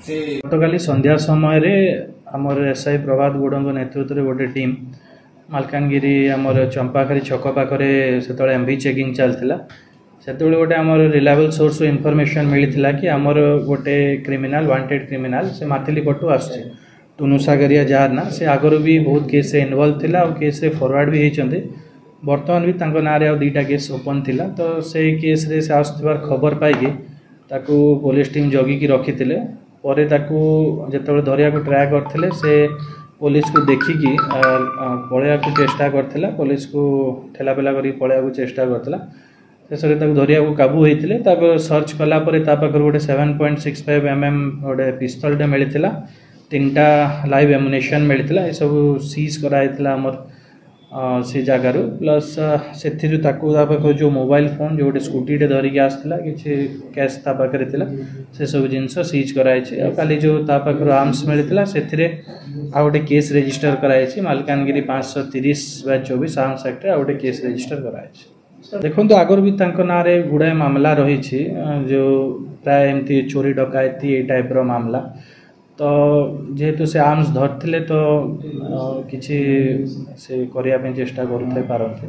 गतकाली संध्या समय आमर एसआई प्रभात गौड़ नेतृत्व गोटे टीम मालकानगिरी आमर चंपाखारी छक पाखे से एमवी चेकिंग चलता से गोटे आमर रिलायबल सोर्स इनफॉरमेशन मिलता कि आमर गोटे क्रिमिनाल वांटेड क्रिमिनाल से माथिली पटू आसुचे टुनुसागरिया जार ना से आगर भी बहुत केस इनवॉल्व थिला और केस फॉरवर्ड भी होती बर्तमान भी तांको नारे आउ दुईटा केस ओपन थिला तो से केस रे से आसुथिबार खबर पाइकी ताकू पुलिस टीम जगिकी रखिथिले परे ताकू जेतेबेले धरिया को ट्राए करथिले से पुलिस को देखिकी पळेया को चेष्टा करथिला पुलिस को ठेलापेला करी पळेया को चेष्टा करथिला शेष में धरिया को काबू होते ताको सर्च कला परे ता पाखर गोटे 7.65 mm गोटे पिस्तलटे मिलता 3टा लाइव एमुनेशन मिलता ये सब सीज कराइला आमर से जगार प्लस से जो मोबाइल फोन जो गोटे स्कूटी धरिकी आसला कि कैश ता पाखे से सब जिनस सीज कराई खाली जो ता पाखर आर्म्स मिलता से आ गोटे केस रजिस्टर कराई मालकानगिरी 530/24 आर्म्स एक्ट आ गोटे केस रजिस्टर कराई। देखो आगर भी ना गुड़ाए मामला रही जो प्राय एमती चोरी डकायती ये टाइप रो मामला तो जेहेतु से आर्म्स धरते तो किसी से करने चेष्टा करते पारते।